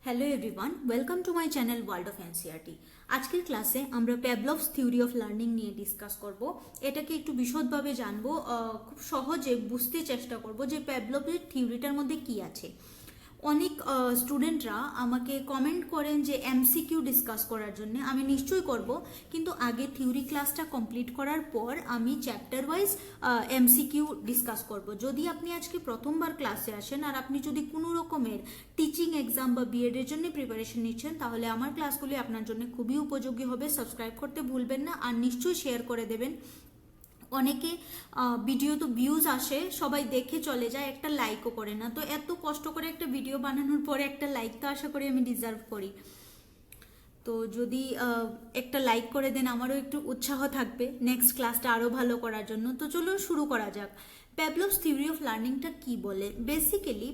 Hello everyone, welcome to my channel world of NCERT. আজকের ক্লাসে আমরা প্যাভলভস থিওরি অফ লার্নিং নিয়ে ডিসকাস করব। এটাকে একটু বিশদভাবে জানবো, খুব সহজে বুঝতে চেষ্টা করব যে প্যাভলভের থিওরিটার মধ্যে কি আছে। অনেক স্টুডেন্টরা আমাকে কমেন্ট করেন যে এমসিকিউ ডিসকাস করার জন্য। আমি নিশ্চয়ই করব, কিন্তু আগে থিওরি ক্লাসটা কমপ্লিট করার পর আমি চ্যাপ্টার ওয়াইজ এমসিকিউ ডিসকাস করব। যদি আপনি আজকে প্রথমবার ক্লাসে আসেন আর আপনি যদি কোনো রকমের টিচিং এক্সাম বা বিএড এর জন্য প্রিপারেশন নিচ্ছেন, তাহলে আমার ক্লাসগুলি আপনার জন্য খুবই উপযোগী হবে। সাবস্ক্রাইব করতে ভুলবেন না, আর নিশ্চয়ই শেয়ার করে দেবেন। অনেকে ভিডিও তো ভিউজ আসে, সবাই দেখে চলে যায়, একটা লাইকও করে না। তো এত কষ্ট করে একটা ভিডিও বানানোর পরে একটা লাইক তো আশা করি আমি ডিজার্ভ করি। তো যদি একটা লাইক করে দেন, আমারও একটু উৎসাহ থাকবে নেক্সট ক্লাসটা আরও ভালো করার জন্য। তো চলুন শুরু করা যাক। প্যাভলভস থিওরি অফ লার্নিংটা কি বলে? বেসিক্যালি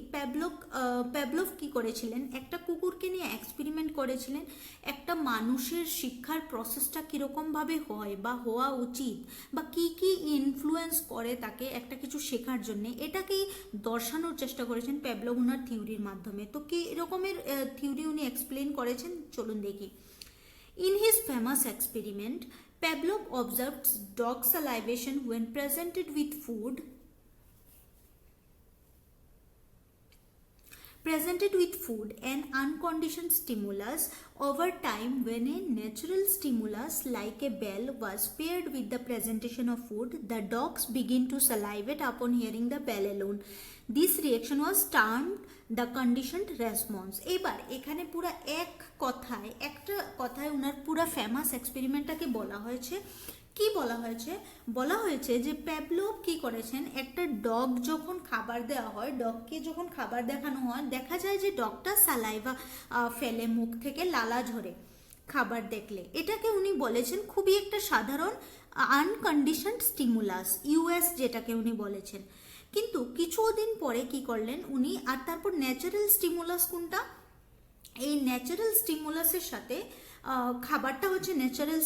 প্যাভলভ কি করেছিলেন, একটা কুকুরকে নিয়ে এক্সপেরিমেন্ট করেছিলেন একটা মানুষের শিক্ষার প্রসেসটা কীরকমভাবে হয় বা হওয়া উচিত, বা কি কি ইনফ্লুয়েন্স করে তাকে একটা কিছু শেখার জন্য, এটাকেই দর্শানোর চেষ্টা করেছেন প্যাভলভ ওনার থিওরির মাধ্যমে। তো কি রকমের থিওরি উনি এক্সপ্লেন করেছেন চলুন দেখি। In his famous experiment, Pavlov observed dog salivation when presented with food and unconditioned stimulus. Over time, when a natural stimulus like a bell was paired with the presentation of food, the dogs begin to salivate upon hearing the bell alone. This reaction was termed the conditioned response. এবার এখানে পুরো একটা কথায় ওনার পুরো famous এক্সপেরিমেন্টটাকে বলা হয়েছে। কি বলা হয়েছে যে প্যাভলভ কি করেছেন, একটা ডগ যখন খাবার দেওয়া হয়, ডগকে যখন খাবার দেখানো হয়, দেখা যায় যে ডগটা সালাইভা ফেলে, মুখ থেকে লালা ঝরে খাবার দেখলে। এটাকে উনি বলেছেন খুবই একটা সাধারণ আনকন্ডিশনড স্টিমুলাস, ইউএস যেটাকে উনি বলেছেন। কিন্তু কিছুদিন পরে কি করলেন উনি, আর তারপর ন্যাচারাল স্টিমুলাস কোনটা, এই ন্যাচারাল স্টিমুলাসের সাথে খাবারটা হচ্ছে ন্যাচারাল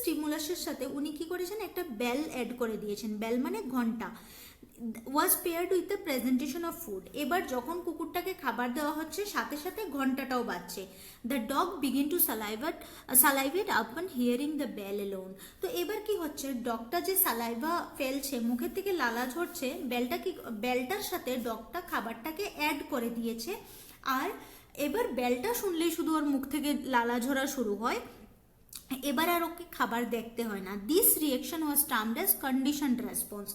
স্টিমুলাসের সাথে উনি কি করেছেন, একটা বেল অ্যাড করে দিয়েছেন। বেল মানে ঘন্টা। Was paired with the presentation of food. এবার যখন কুকুরটাকে খাবার দেওয়া হচ্ছে, সাথে সাথে ঘন্টাটাও বাজছে। The dog begin to salivate upon hearing the bell alone. তো এবার কি হচ্ছে, ডগটা যে সালাইভা ফেলছে, মুখের থেকে লালা ঝরছে, বেলটার সাথে ডগটা খাবারটাকে অ্যাড করে দিয়েছে। আর এবার বেলটা শুনলেই শুধু ওর মুখ থেকে লালা ঝরা শুরু হয়, এবার আর ওকে খাবার দেখতে হয় না। This reaction was termed as conditioned response.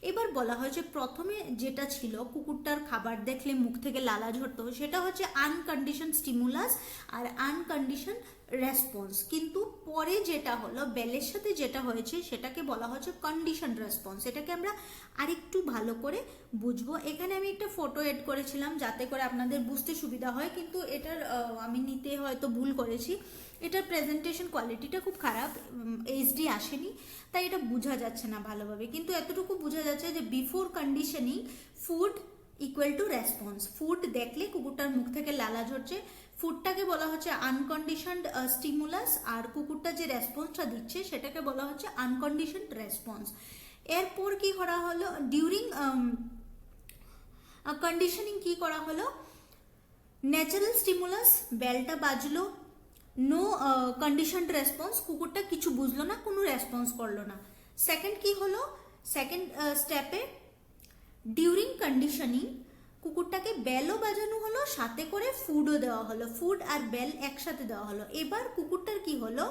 এবার বলা হয় যে প্রথমে যেটা ছিল, কুকুরটার খাবার দেখলে মুখ থেকে লালা ঝরতো, সেটা হচ্ছে আনকন্ডিশন স্টিমুলাস আর আনকন্ডিশন রেসপন্স। কিন্তু পরে যেটা হলো, বেলের সাথে যেটা হয়েছে, সেটাকে বলা হচ্ছে কন্ডিশন রেসপন্স। এটাকে আমরা আরেকটু ভালো করে বুঝবো। এখানে আমি একটা ফটো এড করেছিলাম যাতে করে আপনাদের বুঝতে সুবিধা হয়, কিন্তু এটার আমি নিতে হয়তো ভুল করেছি। এটার প্রেজেন্টেশন কোয়ালিটিটা খুব খারাপ, এইচডি আসেনি, তাই এটা বোঝা যাচ্ছে না ভালোভাবে। কিন্তু এতটুকু বোঝা যাচ্ছে যে before conditioning food equal to response. Food দেখলে কুকুরটার মুখ থেকে লালা ঝরছে, ফুডটাকে বলা হচ্ছে আনকন্ডিশনড স্টিমুলাস, আর কুকুরটা যে রেসপন্সটা দিচ্ছে সেটাকে বলা হচ্ছে আনকন্ডিশনড রেসপন্স। এরপর কি করা হলো, ডিউরিং কন্ডিশনিং কি করা হলো, ন্যাচারাল স্টিমুলাস, বেলটা বাজলো, নো কন্ডিশনড রেসপন্স, কুকুরটা কিছু বুঝলো না, কোনো রেসপন্স করলো না। সেকেন্ড কি হলো, সেকেন্ড স্টেপে ডিউরিং কন্ডিশনিং কুকুরটাকে বেলও বাজানো হলো, সাথে করে ফুডও দেওয়া হলো, ফুড আর বেল একসাথে দেওয়া হলো। এবার কুকুরটার কি হলো,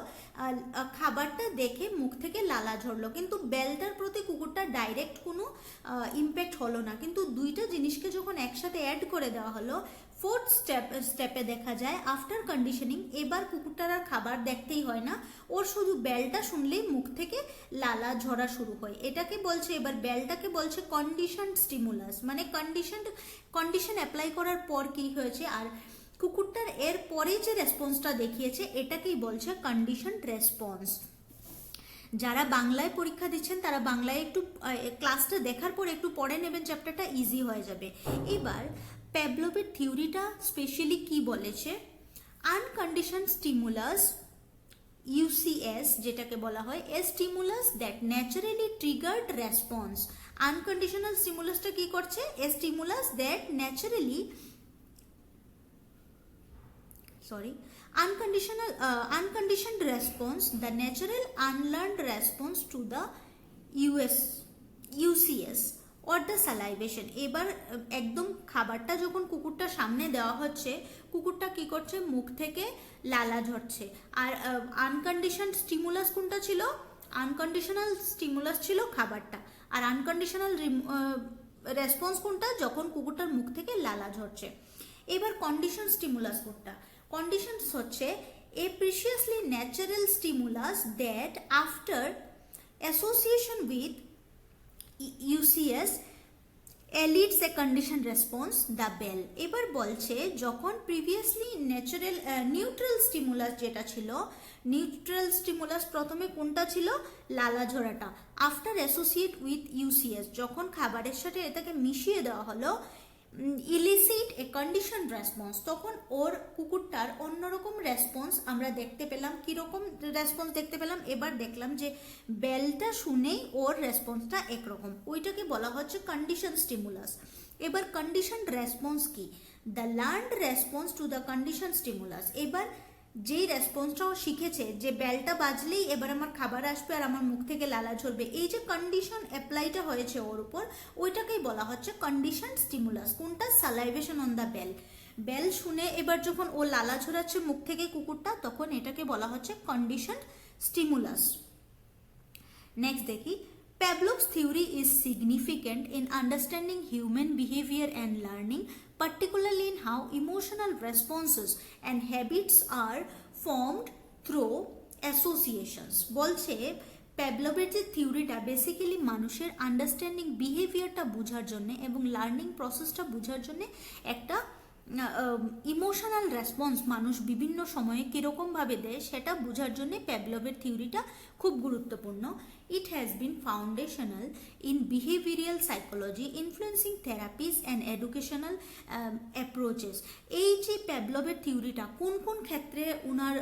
খাবারটা দেখে মুখ থেকে লালা ঝরলো, কিন্তু বেলটার প্রতি কুকুরটার ডাইরেক্ট কোনো ইম্প্যাক্ট হলো না। কিন্তু দুইটা জিনিসকে যখন একসাথে অ্যাড করে দেওয়া হলো, ফোর্থ স্টেপে দেখা যায় আফটার কন্ডিশনিং, এবার কুকুরটার আর খাবার দেখতেই হয় না, ওর শুধু বেলটা শুনলেই মুখ থেকে লালা ঝরা শুরু হয়। এটাকে বলছে, এবার বেলটাকে বলছে কন্ডিশনড স্টিমুলাস, মানে কন্ডিশন অ্যাপ্লাই করার পর কি হয়েছে, আর কুকুরটার এর পরে যে রেসপন্সটা দেখিয়েছে, এটাকেই বলছে কন্ডিশনড রেসপন্স। যারা বাংলায় পরীক্ষা দিচ্ছেন তারা বাংলায় একটু ক্লাসটা দেখার পর একটু পড়ে নেবেন, চ্যাপ্টারটা ইজি হয়ে যাবে। এবার প্যাভলভের থিওরিটা স্পেশালি কি বলেছে, আনকন্ডিশন স্টিমুলাস ইউসিএস যেটাকে বলা হয়, a stimulus that naturally triggered response. Unconditional স্টিমুলাসটা কি করছে, a stimulus that naturally unconditioned response, the natural unlearned response to the UCS or the salivation. এবার একদম খাবারটা যখন কুকুরটার সামনে দেওয়া হচ্ছে, কুকুরটা কি করছে, মুখ থেকে লালা ঝরছে। আর আনকন্ডিশনড স্টিমুলাস কোনটা ছিল? আনকন্ডিশনাল স্টিমুলাস ছিল খাবারটা, আর আনকন্ডিশনাল রেসপন্স কোনটা? যখন কুকুরটার মুখ থেকে লালা ঝরছে। এবার কন্ডিশন স্টিমুলাস কোনটা? কন্ডিশনস হচ্ছে a preciously natural stimulus that after association with UCS elides a conditioned response, the bell. এবার বলছে যখন প্রিভিয়াসলি ন্যাচারাল নিউট্রাল স্টিমুলাস যেটা ছিল, নিউট্রাল স্টিমুলাস প্রথমে কোনটা ছিল? লালা ঝরাটা। আফটার অ্যাসোসিয়েট উইথ ইউসিএস, যখন খাবারের সাথে এটাকে মিশিয়ে দেওয়া হলো, ইলিসিট এ কন্ডিশন রেসপন্স, তখন ওর কুকুরটার অন্যরকম রেসপন্স আমরা দেখতে পেলাম। কীরকম রেসপন্স দেখতে পেলাম? এবার দেখলাম যে বেলটা শুনেই ওর রেসপন্সটা একরকম, ওইটাকে বলা হচ্ছে কন্ডিশন স্টিমুলাস। এবার কন্ডিশন রেসপন্স কি? The learned response to the condition stimulus. এবার যেই রেসপন্সটাও শিখেছে যে বেলটা বাজলেই এবার আমার খাবার আসবে আর আমার মুখ থেকে লালা ঝরবে, এই যে কন্ডিশন অ্যাপ্লাইটা হয়েছে ওর উপর, ওইটাকেই বলা হচ্ছে কন্ডিশন স্টিমুলাস। কোনটা? সালাইভেশন অন দ্য বেল। বেল শুনে এবার যখন ও লালা ঝরাচ্ছে মুখ থেকে কুকুরটা, তখন এটাকে বলা হচ্ছে কন্ডিশন স্টিমুলাস। নেক্সট দেখি, Pavlov's theory is significant in understanding human behavior and learning, particularly in how emotional responses and habits are formed through associations. বলছে প্যাভলভের যে থিওরিটা বেসিক্যালি মানুষের আন্ডারস্ট্যান্ডিং বিহেভিয়ারটা বোঝার জন্য এবং লার্নিং প্রসেসটা বোঝার জন্য একটা ইমোশনাল রেসপন্স মানুষ বিভিন্ন সময়ে কীরকমভাবে দেয় সেটা বোঝার জন্য প্যাভলভের থিওরিটা খুব গুরুত্বপূর্ণ। It has been foundational in behavioural psychology, influencing three piece and educational approaches. এই যে প্যাভলভের থিওরিটা কোন কোন ক্ষেত্রে ওনার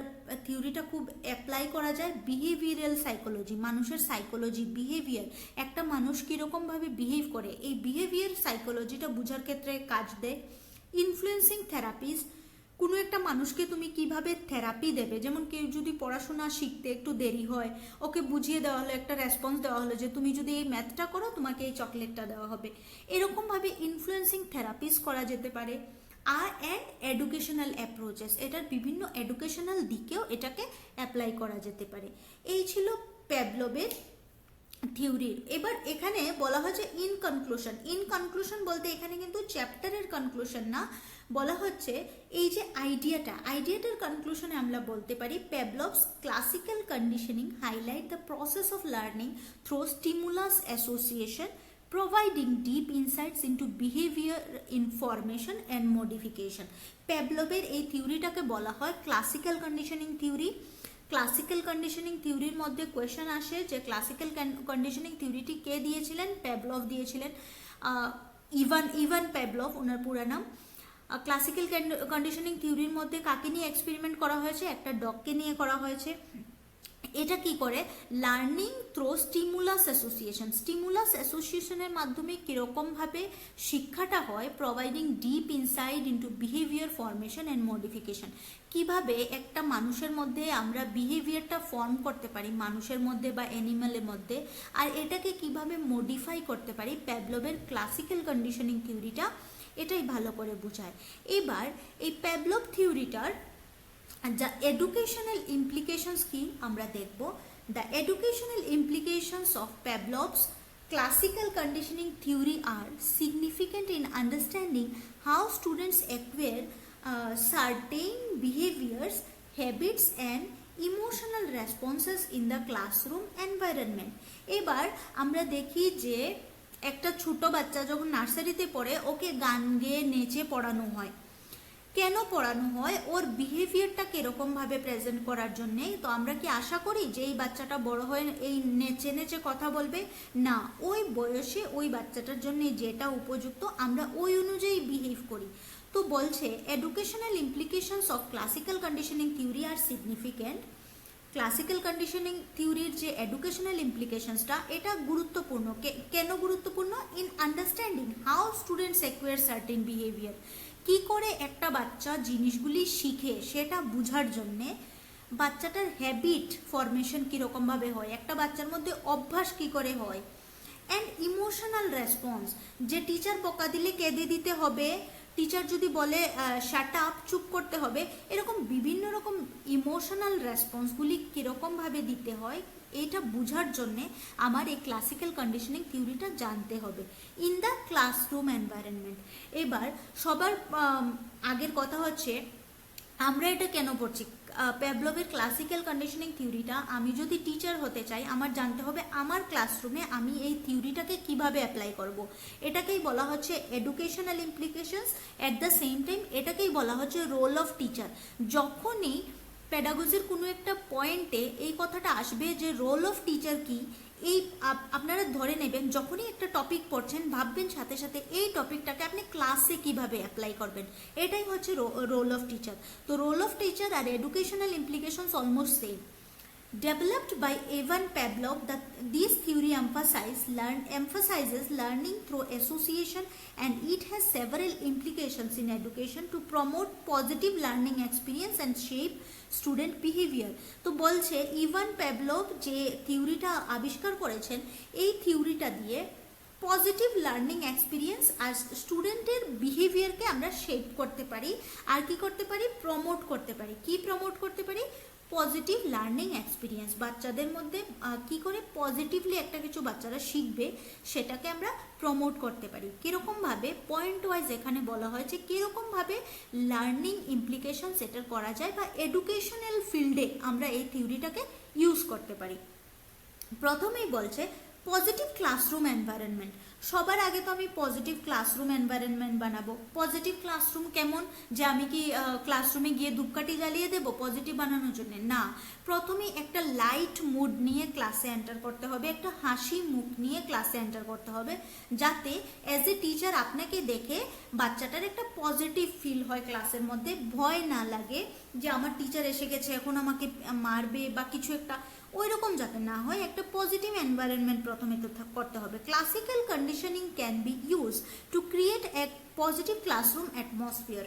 থিওরিটা খুব অ্যাপ্লাই করা যায়? বিহেভিয়ারাল সাইকোলজি, মানুষের সাইকোলজি, বিহেভিয়ার, একটা মানুষ কীরকমভাবে বিহেভ করে, এই বিহেভিয়ার সাইকোলজিটা বোঝার ক্ষেত্রে কাজ দেয়। ইনফ্লুয়েন্সিং থেরাপিস, কোনো একটা মানুষকে তুমি কিভাবে থেরাপি দেবে, যেমন কেউ যদি পড়াশোনা শিখতে একটু দেরি হয়, ওকে বুঝিয়ে দেওয়া হলো, একটা রেসপন্স দেওয়া হলো যে তুমি যদি এই ম্যাথটা করো তোমাকে এই চকলেটটা দেওয়া হবে, এরকমভাবে ইনফ্লুয়েন্সিং থেরাপিস করা যেতে পারে। আর অ্যান্ড এডুকেশনাল অ্যাপ্রোচেস, এটার বিভিন্ন এডুকেশনাল দিকেও এটাকে অ্যাপ্লাই করা যেতে পারে। এই ছিল প্যাভলভের থিওরির। এবার এখানে বলা হচ্ছে ইন কনক্লুশন। ইন কনক্লুশন বলতে এখানে কিন্তু চ্যাপ্টারের কনক্লুশন না, বলা হচ্ছে এই যে আইডিয়াটার কনক্লুশনে আমরা বলতে পারি Pavlov's classical conditioning highlight the process of learning through stimulus association, providing deep insights into behavior information and modification. প্যাভলভের এই থিওরিটাকে বলা হয় classical conditioning theory. Classical conditioning থিওরির মধ্যে কোয়েশ্চেন আসে যে ক্লাসিক্যাল কন্ডিশনিং থিওরিটি কে দিয়েছিলেন? প্যাভলভ দিয়েছিলেন। ইভান প্যাভলভ ওনার পুরো নাম। ক্লাসিক্যাল কন্ডিশনিং থিওরির মধ্যে কাকে নিয়ে এক্সপেরিমেন্ট করা হয়েছে? একটা ডগকে নিয়ে করা হয়েছে। এটা কি করে? Learning through stimulus association, stimulus অ্যাসোসিয়েশনের মাধ্যমে কীরকমভাবে শিক্ষাটা হয়, providing deep insight into behaviour formation and modification, কিভাবে একটা মানুষের মধ্যে আমরা বিহেভিয়ারটা ফর্ম করতে পারি, মানুষের মধ্যে বা অ্যানিম্যালের মধ্যে, আর এটাকে কিভাবে মডিফাই করতে পারি। প্যাভলভের ক্লাসিক্যাল কন্ডিশনিং থিওরিটা এটাই ভালো করে বোঝায়। এবার এই প্যাভলভ থিওরিটার যা এডুকেশনাল ইমপ্লিকেশনস কি আমরা দেখব। The educational implications of Pavlov's classical conditioning theory are significant in understanding how students acquire certain behaviors, habits and emotional responses in the classroom environment. এবার আমরা দেখি যে একটা ছোট বাচ্চা যখন নার্সারিতে পড়ে ওকে গান গেয়ে নেচে পড়ানো হয়। কেন পড়ানো হয়? ওর বিহেভিয়ারটা কীরকমভাবে প্রেজেন্ট করার জন্যে। তো আমরা কি আশা করি যে এই বাচ্চাটা বড় হয়ে এই নেচে নেচে কথা বলবে? না, ওই বয়সে ওই বাচ্চাটার জন্য যেটা উপযুক্ত আমরা ওই অনুযায়ী বিহেভ করি। তো বলছে educational implications of classical conditioning theory are significant. Classical conditioning থিওরির যে এডুকেশনাল ইমপ্লিকেশনসটা এটা গুরুত্বপূর্ণ। কেন গুরুত্বপূর্ণ? In understanding how students acquire certain behaviour, কি করে একটা বাচ্চা জিনিসগুলি শিখে সেটা বোঝার জন্যে বাচ্চাটার হ্যাবিট ফরমেশন কীরকমভাবে হয়, একটা বাচ্চার মধ্যে অভ্যাস কি করে হয়, অ্যান্ড ইমোশনাল রেসপন্স, যে টিচার বকা দিলে কেঁদে দিতে হবে, টিচার যদি বলে শাট আপ চুপ করতে হবে, এরকম বিভিন্ন রকম ইমোশনাল রেসপন্সগুলি কীরকমভাবে দিতে হয় এটা বোঝার জন্যে আমার এই ক্লাসিক্যাল কন্ডিশনিং থিওরিটা জানতে হবে ইন দ্য ক্লাসরুম এনভায়রনমেন্ট। এবার সবার আগের কথা হচ্ছে আমরা এটা কেন পড়ছি, প্যাভলভের ক্লাসিক্যাল কন্ডিশনিং থিওরিটা আমি যদি টিচার হতে চাই আমার জানতে হবে আমার ক্লাসরুমে আমি এই থিওরিটাকে কিভাবে অ্যাপ্লাই করব। এটাকেই বলা হচ্ছে educational implications, at the same time এটাকেই বলা হচ্ছে রোল অফ টিচার। যখনই প্যাডাগজির কোনো একটা পয়েন্টে এই কথাটা আসবে যে রোল অফ টিচার কি, এই আপনারা ধরে নেবেন যখনই একটা টপিক পড়ছেন ভাববেন সাথে সাথে এই টপিকটাকে আপনি ক্লাসে কিভাবে অ্যাপ্লাই করবেন, এটাই হচ্ছে রোল অফ টিচার। তো রোল অফ টিচার আর educational implications almost same. Developed by Ivan Pavlov, this theory emphasizes learning through association, and it has several implications in education to promote positive learning experience and shape student behavior. তো বলছে Ivan Pavlov যে থিওরিটা আবিষ্কার করেছেন এই থিওরিটা দিয়ে positive learning experience আর স্টুডেন্টের বিহেভিয়ারকে আমরা শেপ করতে পারি, আর কি করতে পারি, প্রমোট করতে পারি। কি প্রমোট করতে পারি, পজিটিভ লার্নিং এক্সপিরিয়েন্স, বাচ্চাদের মধ্যে কি করে পজিটিভলি একটা কিছু বাচ্চারা শিখবে সেটাকে আমরা প্রমোট করতে পারি। কীরকমভাবে পয়েন্ট ওয়াইজ এখানে বলা হয়েছে কীরকমভাবে লার্নিং ইমপ্লিকেশন সেটা করা যায় বা এডুকেশনাল ফিল্ডে আমরা এই থিওরিটাকে ইউজ করতে পারি। প্রথমেই বলছে পজিটিভ ক্লাসরুম এনভায়রনমেন্ট। সবার আগে তো আমি পজিটিভ ক্লাসরুম এনভায়রনমেন্ট বানাবো। পজিটিভ ক্লাসরুম কেমন, যে আমি কি ক্লাসরুমে গিয়ে ধূপকাঠি জ্বালিয়ে দেবো পজিটিভ বানানোর জন্য? না, প্রথমেই একটা লাইট মুড নিয়ে ক্লাসে এন্টার করতে হবে, একটা হাসি মুখ নিয়ে ক্লাসে এন্টার করতে হবে, যাতে অ্যাজ এ টিচার আপনাকে দেখে বাচ্চাটার একটা পজিটিভ ফিল হয় ক্লাসের মধ্যে, ভয় না লাগে যে আমার টিচার এসে গেছে এখন আমাকে মারবে বা কিছু একটা, ওই রকম যাতে না হয় একটা পজিটিভ এনভায়রনমেন্ট প্রথমে তো করতে হবে। Classical conditioning can be use to create a positive classroom atmosphere.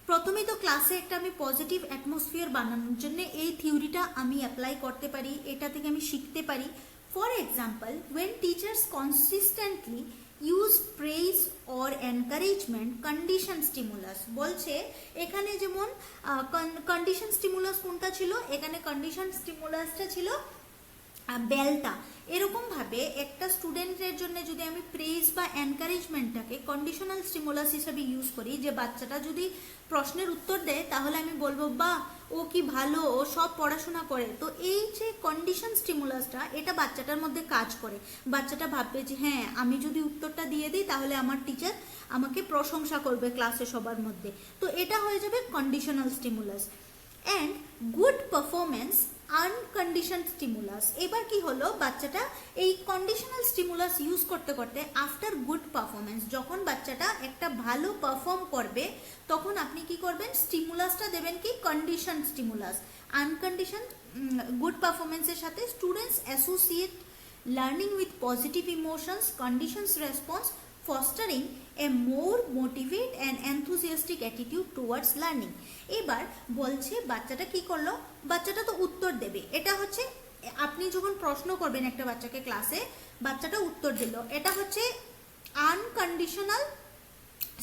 প্রথমেই তো ক্লাসে একটা আমি পজিটিভ অ্যাটমসফিয়ার বানানোর জন্য এই থিওরিটা আমি অ্যাপ্লাই করতে পারি, এটা থেকে আমি শিখতে পারি। For example, when teachers consistently use praise or encouragement condition stimulus, বলছে এখানে যেমন কন্ডিশন স্টিমুলাস কোনটা ছিল, এখানে কন্ডিশন স্টিমুলাসটা ছিল বেলটা। এরকমভাবে একটা স্টুডেন্টের জন্য যদি আমি প্রেজ বা এনকারেজমেন্টটাকে কন্ডিশনাল স্টিমুলাস হিসাবে ইউজ করি, যে বাচ্চাটা যদি প্রশ্নের উত্তর দেয় তাহলে আমি বলবো বাহ ও কি ভালো, ও সব পড়াশোনা করে। তো এই যে কন্ডিশন স্টিমুলাসটা এটা বাচ্চাটার মধ্যে কাজ করে, বাচ্চাটা ভাববে যে হ্যাঁ আমি যদি উত্তরটা দিয়ে দিই তাহলে আমার টিচার আমাকে প্রশংসা করবে ক্লাসে সবার মধ্যে। তো এটা হয়ে যাবে conditional stimulus. And good performance uncondition stimulus. এবার কি হলো, বাচ্চাটা এই কন্ডিশনাল স্টিমুলাস ইউজ করতে করতে আফটার গুড পারফরমেন্স, যখন বাচ্চাটা একটা ভালো পারফর্ম করবে তখন আপনি কি করবেন, স্টিমুলাসটা দেবেন কি কন্ডিশন স্টিমুলাস। আনকন্ডিশন গুড পারফরমেন্সের সাথে students associate learning with positive emotions, conditions response, fostering a more motivate and enthusiastic attitude towards learning. এবার বলছে বাচ্চাটা কি করলো, বাচ্চাটা তো উত্তর দেবে, এটা হচ্ছে আপনি যখন প্রশ্ন করবেন একটা বাচ্চাকে ক্লাসে, বাচ্চাটা উত্তর দিল, এটা হচ্ছে আনকন্ডিশনাল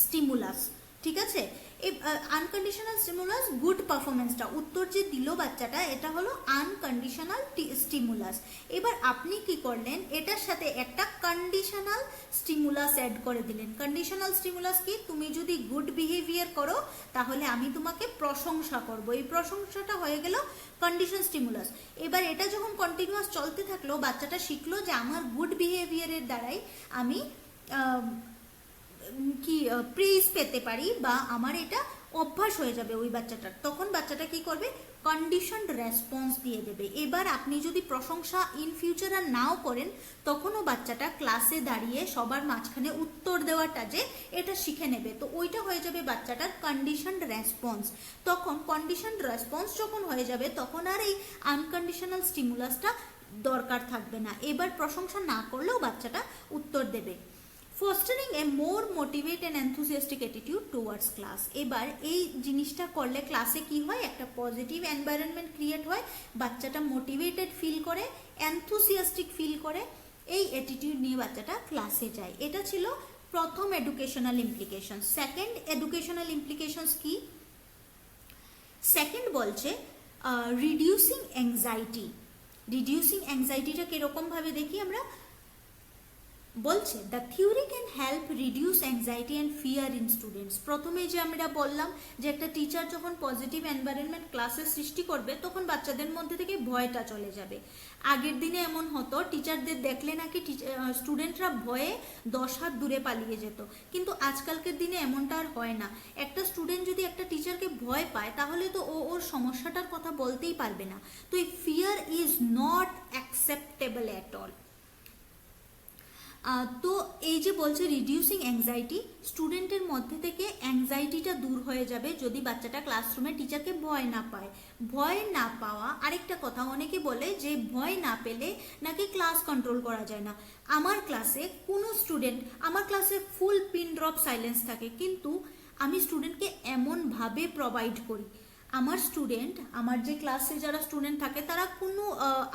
স্টিমুলাস, ঠিক আছে। এই আনকন্ডিশনাল স্টিমুলাস গুড পারফরমেন্সটা, উত্তর যে দিল বাচ্চাটা এটা হলো আনকন্ডিশনাল স্টিমুলাস। এবার আপনি কি করলেন, এটার সাথে একটা কন্ডিশনাল স্টিমুলাস অ্যাড করে দিলেন। কন্ডিশনাল স্টিমুলাস কি, তুমি যদি গুড বিহেভিয়ার করো তাহলে আমি তোমাকে প্রশংসা করব, এই প্রশংসাটা হয়ে গেল কন্ডিশন স্টিমুলাস। এবার এটা যখন কন্টিনিউয়াস চলতে থাকলো বাচ্চাটা শিখলো যে আমার গুড বিহেভিয়ারের দ্বারাই আমি কি প্রেজ পেতে পারি বা আমার এটা অভ্যাস হয়ে যাবে ওই বাচ্চাটার, তখন বাচ্চাটা কি করবে, কন্ডিশন রেসপন্স দিয়ে দেবে। এবার আপনি যদি প্রশংসা ইন ফিউচার আর নাও করেন তখনও বাচ্চাটা ক্লাসে দাঁড়িয়ে সবার মাঝখানে উত্তর দেওয়াটা যে এটা শিখে নেবে, তো ওইটা হয়ে যাবে বাচ্চাটার কন্ডিশন রেসপন্স। তখন কন্ডিশন রেসপন্স যখন হয়ে যাবে তখন আর এই আনকন্ডিশনাল স্টিমুলাসটা দরকার থাকবে না, এবার প্রশংসা না করলেও বাচ্চাটা উত্তর দেবে। Fostering A more motivate and enthusiastic attitude towards class. এবার এই জিনিসটা করলে ক্লাসে কি হয়, একটা পজিটিভ এনভায়রনমেন্ট ক্রিয়েট হয়, বাচ্চাটা মোটিভেটেড ফিল করে, এনথুজিয়াস্টিক ফিল করে, এই অ্যাটিটিউড নিয়ে বাচ্চাটা ক্লাসে যায়। এটা ছিল প্রথম educational implication. Second educational implications কি? সেকেন্ড বলছে রিডিউসিং অ্যাংজাইটি। রিডিউসিং অ্যাংজাইটিটা কিরকম ভাবে দেখি আমরা, বলছে the theory can help reduce anxiety and fear in students. প্রথমে যে আমরা বললাম যে একটা টিচার যখন পজিটিভ এনভায়রনমেন্ট ক্লাসে সৃষ্টি করবে তখন বাচ্চাদের মধ্যে থেকে ভয়টা চলে যাবে। আগের দিনে এমন হতো, টিচারদের দেখলে নাকি স্টুডেন্টরা ভয়ে 10 হাত দূরে পালিয়ে যেত, কিন্তু আজকালকের দিনে এমনটা আর হয় না। একটা স্টুডেন্ট যদি একটা টিচারকে ভয় পায় তাহলে তো ওর সমস্যাটার কথা বলতেই পারবে না। তো এই fear is not acceptable at all. তো এই যে বলছে রিডিউসিং অ্যাংজাইটি, স্টুডেন্টের মধ্যে থেকে অ্যাংজাইটিটা দূর হয়ে যাবে যদি বাচ্চাটা ক্লাসরুমে টিচারকে ভয় না পায়। ভয় না পাওয়া আরেকটা কথা, অনেকে বলে যে ভয় না পেলে নাকি ক্লাস কন্ট্রোল করা যায় না। আমার ক্লাসে কোনো স্টুডেন্ট, আমার ক্লাসে ফুল পিন ড্রপ সাইলেন্স থাকে, কিন্তু আমি স্টুডেন্টকে এমনভাবে প্রোভাইড করি, আমার স্টুডেন্ট, আমার যে ক্লাসে যারা স্টুডেন্ট থাকে তারা কোনো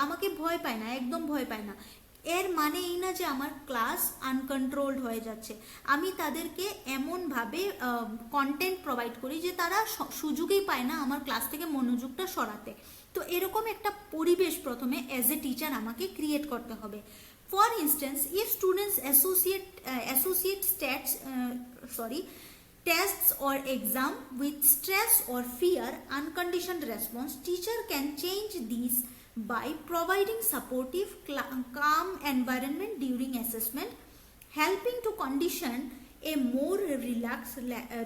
আমাকে ভয় পায় না, একদম ভয় পায় না। এর মানে এই না যে আমার ক্লাস আনকন্ট্রোলড হয়ে যাচ্ছে। আমি তাদেরকে এমনভাবে কন্টেন্ট প্রোভাইড করি যে তারা সুযোগই পায় না আমার ক্লাস থেকে মনোযোগটা সরাতে। তো এরকম একটা পরিবেশ প্রথমে অ্যাজ এ টিচার আমাকে ক্রিয়েট করতে হবে। For instance, if students associate tests or exam with stress or fear, unconditioned response, teacher can change these by providing supportive, calm environment during assessment, helping to condition a more relaxed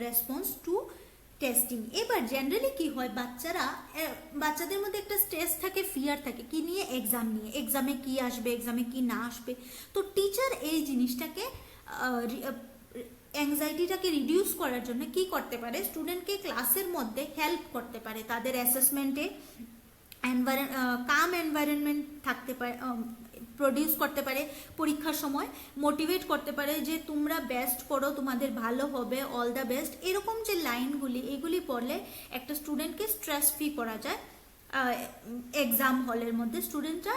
response to testing. এবার generally কি হয়, বাচ্চাদের মধ্যে একটা stress থাকে, fear থাকে, কি নিয়ে? এক্সাম নিয়ে। এক্সামে কি আসবে, এক্সামে কি না আসবে। তো টিচার এই জিনিসটাকে অ্যাংজাইটিটাকে রিডিউস করার জন্য কি করতে পারে, স্টুডেন্টকে ক্লাসের মধ্যে হেল্প করতে পারে, তাদের অ্যাসেসমেন্টে কাম এনভায়রনমেন্ট থাকতে পারে, প্রডিউস করতে পারে, পরীক্ষার সময় মোটিভেট করতে পারে যে তোমরা বেস্ট করো, তোমাদের ভালো হবে, অল দ্য বেস্ট। এরকম যে লাইনগুলি, এগুলি পড়লে একটা স্টুডেন্টকে স্ট্রেস ফ্রি করা যায়। এক্সাম হলের মধ্যে স্টুডেন্টরা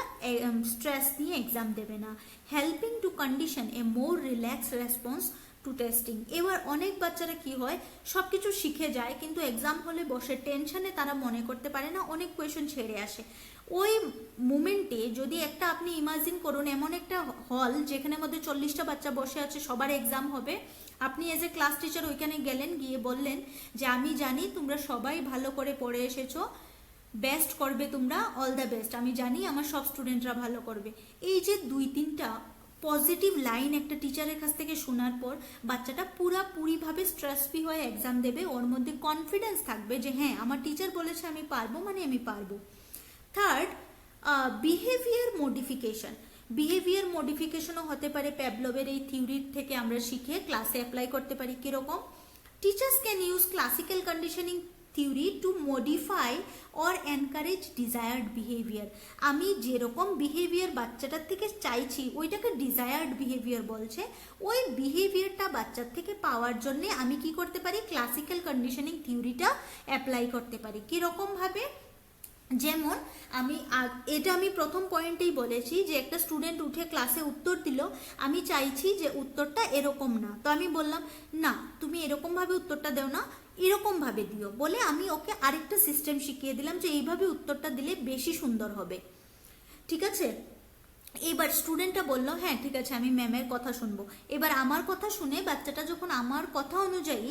স্ট্রেস নিয়ে এক্সাম দেবে না। Helping two condition A more relax response to testing. এবার অনেক বাচ্চারা কি হয়, সব কিছু শিখে যায় কিন্তু এক্সাম হলে বসে টেনশনে তারা মনে করতে পারে না, অনেক কোয়েশন ছেড়ে আসে। ওই মুমেন্টে যদি একটা আপনি ইমাজিন করুন, এমন একটা হল যেখানের মধ্যে 40টা বাচ্চা বসে আছে, সবার এক্সাম হবে, আপনি এজ এ ক্লাস টিচার ওইখানে গেলেন, গিয়ে বললেন যে আমি জানি তোমরা সবাই ভালো করে পড়ে এসেছো, বেস্ট করবে তোমরা, অল দ্য বেস্ট, আমি জানি আমার সব স্টুডেন্টরা ভালো করবে। এই যে 2-3টা পজিটিভ লাইন একটা টিচারের কাছ থেকে শোনার পর বাচ্চাটা পুরোপুরিভাবে স্ট্রেস ফ্রি হয়ে এক্সাম দেবে, ওর মধ্যে কনফিডেন্স থাকবে যে হ্যাঁ আমার টিচার বলেছে আমি পারবো, মানে আমি পারবো। Third, behaviour modification. বিহেভিয়ার মডিফিকেশনও হতে পারে প্যাভলভের এই থিওরির থেকে আমরা শিখে ক্লাসে অ্যাপ্লাই করতে পারি। কিরকম? Teachers can use classical conditioning theory to modify or encourage desired behaviour. আমি যেরকম বিহেভিয়ার বাচ্চাটার থেকে চাইছি ওইটাকে ডিজায়ার্ড বিহেভিয়ার বলছে। ওই বিহেভিয়ারটা বাচ্চার থেকে পাওয়ার জন্য আমি কি করতে পারি, ক্লাসিক্যাল কন্ডিশনিং থিওরিটা অ্যাপ্লাই করতে পারি। কীরকমভাবে? যেমন এটা আমি প্রথম পয়েন্টেই বলেছি যে একটা স্টুডেন্ট উঠে ক্লাসে উত্তর দিল, আমি চাইছি যে উত্তরটা এরকম না, তো আমি বললাম না তুমি এরকমভাবে উত্তরটা দেও না, এরকমভাবে দিও, বলে আমি ওকে আরেকটা সিস্টেম শিখিয়ে দিলাম যে এইভাবে উত্তরটা দিলে বেশি সুন্দর হবে। ঠিক আছে? এবার স্টুডেন্টটা বললো হ্যাঁ ঠিক আছে আমি ম্যামের কথা শুনবো। এবার আমার কথা শুনে বাচ্চাটা যখন আমার কথা অনুযায়ী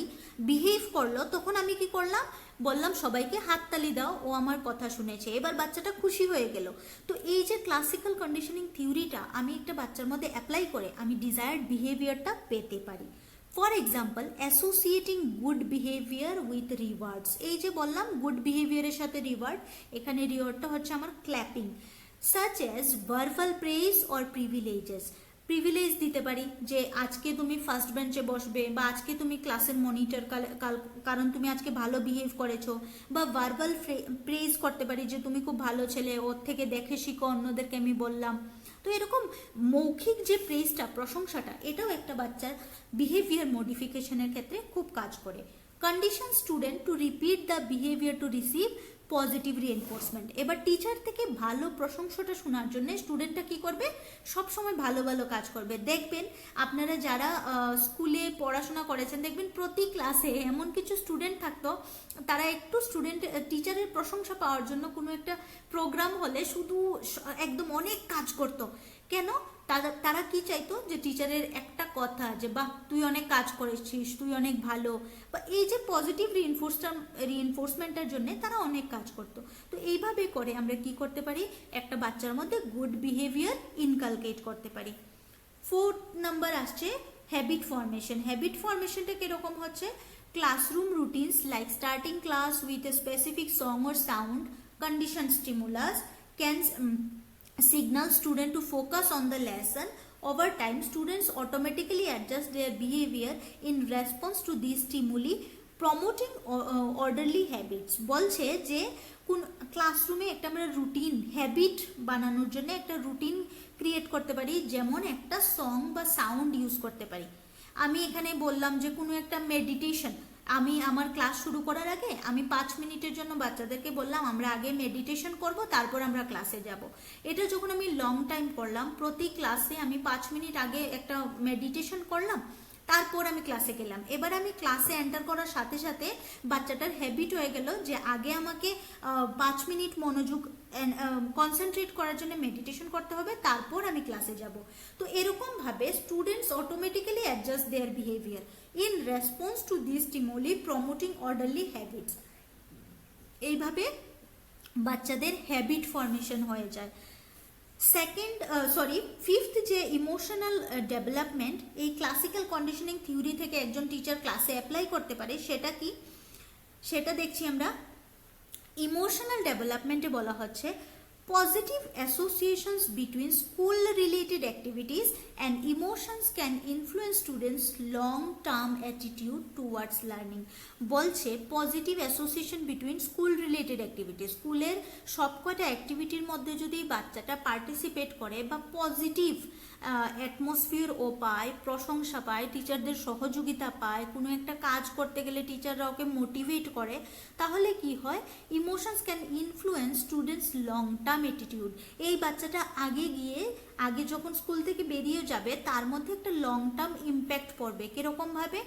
বিহেভ করলো, তখন আমি কি করলাম, বললাম সবাইকে হাততালি দাও, ও আমার কথা শুনেছে। এবার বাচ্চাটা খুশি হয়ে গেল। তো এই যে ক্লাসিক্যাল কন্ডিশনিং থিওরিটা আমি একটা বাচ্চার মধ্যে অ্যাপ্লাই করে আমি ডিজায়ার্ড বিহেভিয়ারটা পেতে পারি। For example, associating good behaviour with rewards. এই যে বললাম গুড বিহেভিয়ারের সাথে রিওয়ার্ড, এখানে রিওয়ার্ডটা হচ্ছে আমার clapping, such as verbal praise or privileges. Privilege দিতে পারি যে আজকে তুমি ফার্স্ট বেঞ্চে বসবে, বা আজকে তুমি ক্লাসের মনিটর কারণ তুমি আজকে ভালো বিহেভ করেছো, বা ভার্বাল প্রেজ করতে পারি যে তুমি খুব ভালো ছেলে, ওর থেকে দেখে শিখো, অন্যদেরকে আমি বললাম। তো এরকম মৌখিক যে প্রেজটা, প্রশংসাটা, এটাও একটা বাচ্চার বিহেভিয়ার মডিফিকেশনের ক্ষেত্রে খুব কাজ করে। Condition student to repeat the behaviour to receive positive reinforcement. এবার টিচার থেকে ভালো প্রশংসাটা শোনার জন্য স্টুডেন্টটা কি করবে, সব সময় ভালো ভালো কাজ করবে। দেখবেন আপনারা যারা স্কুলে পড়াশোনা করেছেন, দেখবেন প্রতি ক্লাসে এমন কিছু স্টুডেন্ট থাকতো, তারা একটু টিচারের প্রশংসা পাওয়ার জন্য কোনো একটা প্রোগ্রাম হলে শুধু একদম অনেক কাজ করতো। কেন? তারা কি চাইতো, যে টিচারের একটা কথা, যে বাহ তুই অনেক কাজ করেছিস, তুই অনেক ভালো, বা এই যে পজিটিভ রিইনফোর্সমেন্টের জন্য তারা অনেক কাজ করতো। তো এইভাবে করে আমরা কি করতে পারি, একটা বাচ্চার মধ্যে গুড বিহেভিয়ার ইনকালকেট করতে পারি। 4th নাম্বার আসছে হ্যাবিট ফরমেশন। হ্যাবিট ফরমেশনটা কিরকম হচ্ছে, classroom routines like starting class with a specific song or sound condition stimulus can signal student to focus on the lesson. Over time, students automatically adjust their behavior in response to these stimuli, promoting orderly habits. বলছে যে কোন ক্লাসরুমে একটা আমরা routine habit বানানোর জন্য একটা routine create করতে পারি, যেমন একটা সং বা সাউন্ড ইউজ করতে পারি। আমি এখানে বললাম যে কোনো একটা মেডিটেশন, আমি আমার ক্লাস শুরু করার আগে আমি 5 মিনিটের জন্য বাচ্চাদেরকে বললাম আমরা আগে মেডিটেশন করব, তারপর আমরা ক্লাসে যাব। এটা যখন আমি লং টাইম করলাম, প্রতি ক্লাসে আমি 5 মিনিট আগে একটা মেডিটেশন করলাম, তারপর আমি ক্লাসে গেলাম। এবার আমি ক্লাসে এন্টার করার সাথে সাথে বাচ্চাটার হ্যাবিট হয়ে গেল যে আগে আমাকে 5 মিনিট মনোযোগ কনসেন্ট্রেট করার জন্য মেডিটেশন করতে হবে, তারপর আমি ক্লাসে যাব। তো এরকম ভাবে students automatically adjust there behaviour in response to this stimuli, promoting orderly habits. এইভাবে বাচ্চাদের হ্যাবিট ফরমেশন হয়ে যায়। ফিফথ যে ইমোশনাল ডেভেলপমেন্ট, এই ক্লাসিক্যাল কন্ডিশনিং থিওরি থেকে একজন টিচার ক্লাসে অ্যাপ্লাই করতে পারে, সেটা কি, সেটা দেখছি আমরা। ইমোশনাল ডেভেলপমেন্টে বলা হচ্ছে positive associations between school related activities and emotions can influence students long term attitude towards learning. বলছে positive association between school related activity, স্কুলের সবকটা অ্যাক্টিভিটির মধ্যে যদি বাচ্চাটা পার্টিসিপেট করে বা পজিটিভ অ্যাটমসফিয়ার ও পায়, প্রশংসা পায়, টিচারদের সহযোগিতা পায়, কোনো একটা কাজ করতে গেলে টিচাররা ওকে মোটিভেট করে, তাহলে কি হয়, emotions can influence students long term attitude. এই বাচ্চাটা আগে যখন স্কুল থেকে বেরিয়ে যাবে, তার মধ্যে একটা লং টার্ম ইম্প্যাক্ট পড়বে। কিরকম ভাবে,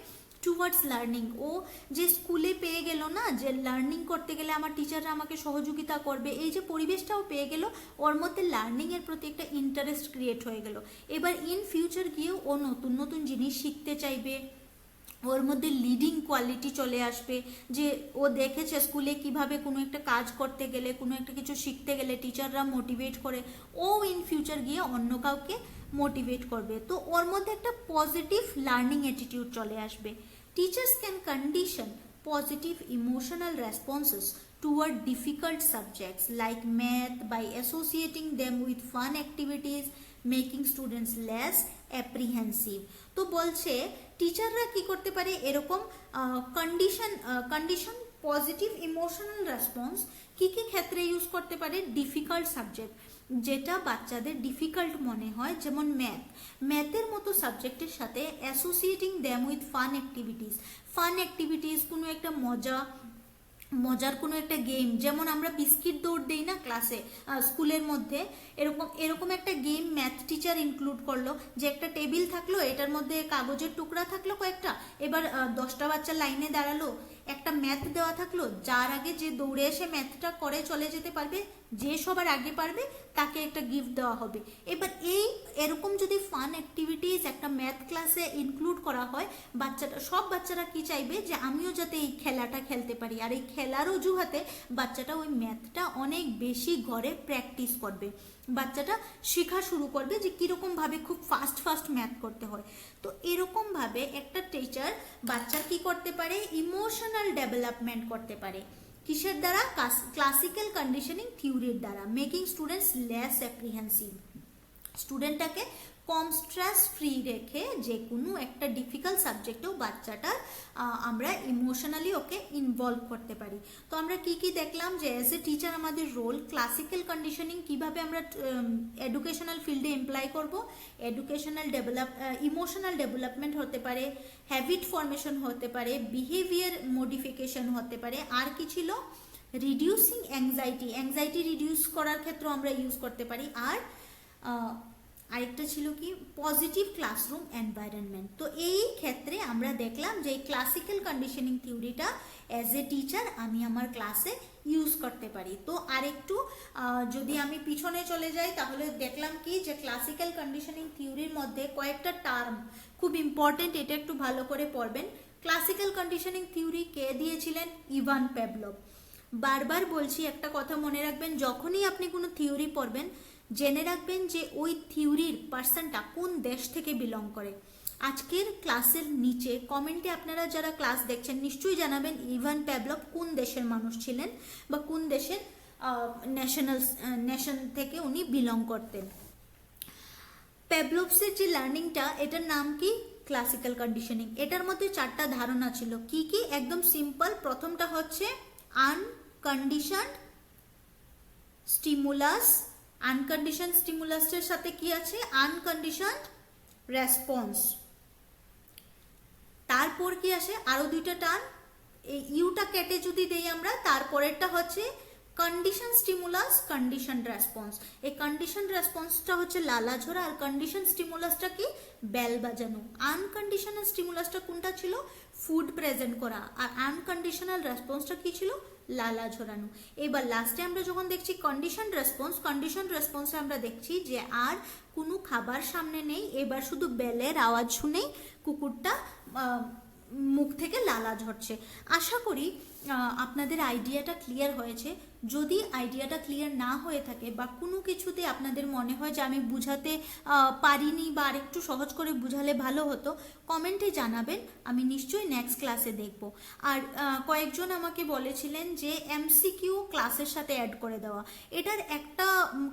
টুয়ার্ডস লার্নিং। ও যে স্কুলে পেয়ে গেল না, যে লার্নিং করতে গেলে আমার টিচাররা আমাকে সহযোগিতা করবে, এই যে পরিবেশটাও পেয়ে গেল, ওর মধ্যে লার্নিং এর প্রতি একটা ইন্টারেস্ট ক্রিয়েট হয়ে গেল। এবার ইন ফিউচার গিয়েও ও নতুন নতুন জিনিস শিখতে চাইবে, ওর মধ্যে লিডিং কোয়ালিটি চলে আসবে, যে ও দেখেছে স্কুলে কিভাবে কোনো একটা কাজ করতে গেলে, কোনো একটা কিছু শিখতে গেলে টিচাররা মোটিভেট করে, ও ইন ফিউচার গিয়ে অন্য কাউকে মোটিভেট করবে। তো ওর মধ্যে একটা পজিটিভ লার্নিং অ্যাটিটিউড চলে আসবে। Teachers can condition positive emotional responses toward difficult subjects like math by associating them with fun activities, making students less apprehensive. তো বলছে টিচাররা কি করতে পারে, এরকম কন্ডিশন পজিটিভ ইমোশনাল রেসপন্স কি কি ক্ষেত্রে ইউজ করতে পারে, ডিফিকাল্ট সাবজেক্ট, যেটা বাচ্চাদের ডিফিকাল্ট মনে হয়, যেমন ম্যাথের মতো সাবজেক্টের সাথে অ্যাসোসিয়েটিং দ্যাম উইথ ফান অ্যাক্টিভিটিস, কোনো একটা মজার কোনো একটা গেম, যেমন আমরা বিস্কিট দৌড় দেই না ক্লাসে, স্কুলের মধ্যে, এরকম একটা গেম ম্যাথ টিচার ইনক্লুড করলো, যে একটা টেবিল থাকলো, এটার মধ্যে কাগজের টুকরা থাকলো কয়েকটা, এবার 10টা বাচ্চা লাইনে দাঁড়ালো, একটা ম্যাথ দেওয়া থাকলো, যার আগে যে দৌড়ে এসে ম্যাথটা করে চলে যেতে পারবে, যে সবার আগে পারবে তাকে একটা গিফট দেওয়া হবে। এবার এরকম যদি ফান অ্যাক্টিভিটিস একটা ম্যাথ ক্লাসে ইনক্লুড করা হয়, সব বাচ্চারা কি চাইবে, যে আমিও যাতে এই খেলাটা খেলতে পারি, আর এই খেলার অজুহাতে বাচ্চাটা ওই ম্যাথটা অনেক বেশি ঘরে প্র্যাকটিস করবে, বাচ্চাটা শেখা শুরু করবে যে কিরকম ভাবে খুব ফাস্ট ম্যাথ করতে হয়। তো এরকম ভাবে একটা টিচার বাচ্চার কি করতে পারে, ইমোশনাল ডেভেলপমেন্ট করতে পারে, কিসের দ্বারা, ক্লাসিক্যাল কন্ডিশনিং থিওরির দ্বারা, মেকিং স্টুডেন্টস লেস অ্যাপ্রিহেন্সিভ, স্টুডেন্টটাকে কম স্ট্রেস ফ্রি রেখে যে কোনো একটা ডিফিকাল্ট সাবজেক্টেও বাচ্চাটার আমরা ইমোশনালি ওকে ইনভলভ করতে পারি। তো আমরা কি কি দেখলাম যে অ্যাজ এ টিচার আমাদের রোল, ক্লাসিক্যাল কন্ডিশনিং কিভাবে আমরা এডুকেশনাল ফিল্ডে এমপ্লয় করব, এডুকেশনাল ইমোশনাল ডেভেলপমেন্ট হতে পারে, হ্যাবিট ফর্মেশন হতে পারে, বিহেভিয়ার মডিফিকেশন হতে পারে, আর কি ছিল রিডিউসিং অ্যাংজাইটি রিডিউস করার ক্ষেত্রে আমরা ইউজ করতে পারি, আর আরেকটা ছিল কি পজিটিভ ক্লাসরুম এনভায়রনমেন্ট। তো এই ক্ষেত্রে আমরা দেখলাম যে এই ক্লাসিক্যাল কন্ডিশনিং থিওরিটা অ্যাজ এ টিচার আমি আমার ক্লাসে ইউজ করতে পারি। তো আরেকটু যদি আমি পিছনে চলে যাই তাহলে দেখলাম কি যে ক্লাসিক্যাল কন্ডিশনিং থিওরির মধ্যে কয়েকটা টার্ম খুব ইম্পর্টেন্ট, এটা একটু ভালো করে পড়বেন। ক্লাসিক্যাল কন্ডিশনিং থিওরি কে দিয়েছিলেন? Ivan Pavlov. বারবার বলছি একটা কথা মনে রাখবেন, যখনই আপনি কোনো থিওরি পড়বেন জেনে রাখবেন যে ওই থিওরির পার্সনটা কোন দেশ থেকে বিলং করে। আজকের ক্লাসের নিচে কমেন্টে আপনারা যারা ক্লাস দেখছেন নিশ্চয়ই জানাবেন ইভান পেভলভ কোন দেশের মানুষ ছিলেন বা কোন দেশের নেশন থেকে উনি বিলং করতেন। পেভলভসের যে লার্নিংটা, এটার নাম কি? Classical conditioning. এটার মধ্যে 4টা ধারণা ছিল। কি কি? একদম সিম্পল। প্রথমটা হচ্ছে আনকন্ডিশনড স্টিমুলাস। আনকন্ডিশন স্টিমুলাসের সাথে কি আছে? Unconditioned response. তারপর কি আসে? আরো 2টা টার্ম, এই ইউটা কেটে যদি দেই আমরা, তারপরেরটা হচ্ছে কন্ডিশন স্টিমুলাস, কন্ডিশন রেসপন্স। এই কন্ডিশন রেসপন্সটা হচ্ছে লালা ঝরা, আর কন্ডিশন স্টিমুলাসটা কি? বেল বাজানো। আনকন্ডিশনাল স্টিমুলাসটা কোনটা ছিল? ফুড প্রেজেন্ট করা। আর আনকন্ডিশনাল রেসপন্সটা কি ছিল? লালা ঝরানো। এবার লাস্টে আমরা যখন দেখছি কন্ডিশন রেসপন্সে আমরা দেখছি যে আর কোনো খাবার সামনে নেই, এবার শুধু বেলের আওয়াজ শুনেই কুকুরটা মুখ থেকে লালা ঝরছে। আশা করি আপনাদের আইডিয়াটা ক্লিয়ার হয়েছে। যদি আইডিয়াটা ক্লিয়ার না হয়ে থাকে বা কোনো কিছুতে আপনাদের মনে হয় যে আমি বুঝাতে পারিনি বা আরেকটু সহজ করে বুঝালে ভালো হতো, কমেন্টে জানাবেন, আমি নিশ্চয়ই নেক্সট ক্লাসে দেখব। আর কয়েকজন আমাকে বলেছিলেন যে এমসিকিউ ক্লাসের সাথে অ্যাড করে দেওয়া। এটার একটা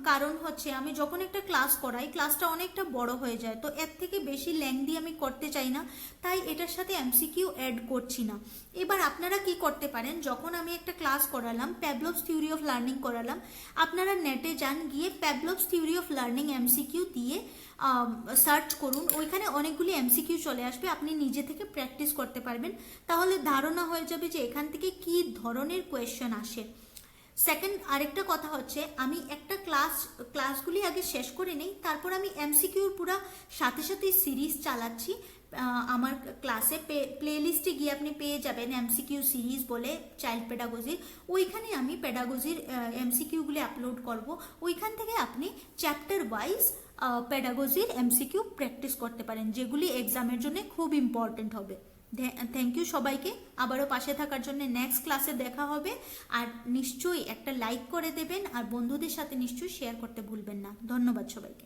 কারণ হচ্ছে আমি যখন একটা ক্লাস করাই ক্লাসটা অনেকটা বড় হয়ে যায়, তো এর থেকে বেশি লেংদি আমি করতে চাই না, তাই এটার সাথে এমসিকিউ অ্যাড করছি না। এবার আপনারা কি করতে পারেন, যখন আমি একটা ক্লাস করালাম, পেভলভস থিওরি অফ লার্নিং করালাম, আপনারা নেটে যান, গিয়ে পেভলভস থিওরি অফ লার্নিং এমসিকিউ দিয়ে সার্চ করুন, ওইখানে অনেকগুলি এমসিকিউ চলে আসবে, আপনি নিজে থেকে প্র্যাকটিস করতে পারবেন। তাহলে ধারণা হয়ে যাবে যে এখান থেকে কি ধরনের কোয়েশ্চেন আসে। সেকেন্ড আরেকটা কথা হচ্ছে, আমি একটা ক্লাসগুলি আগে শেষ করে নেই, তারপর আমি এমসিকিউর পুরো সাথে সাথে সিরিজ চালাচ্ছি। আমার ক্লাসে প্লেলিস্টে গিয়ে আপনি পেয়ে যাবেন এমসিকিউ সিরিজ বলে চাইল্ড পেডাগজির, ওইখানে আমি পেডাগজির এমসিকিউগুলি আপলোড করব। ওইখান থেকে আপনি চ্যাপ্টার ওয়াইজ পেডাগজির এমসিকিউ প্র্যাকটিস করতে পারেন, যেগুলি এক্সামের জন্য খুব ইম্পর্টেন্ট হবে। থ্যাংক ইউ সবাইকে, আবারও পাশে থাকার জন্য। নেক্সট ক্লাসে দেখা হবে। আর নিশ্চয়ই একটা লাইক করে দেবেন, আর বন্ধুদের সাথে নিশ্চয়ই শেয়ার করতে ভুলবেন না। ধন্যবাদ সবাইকে।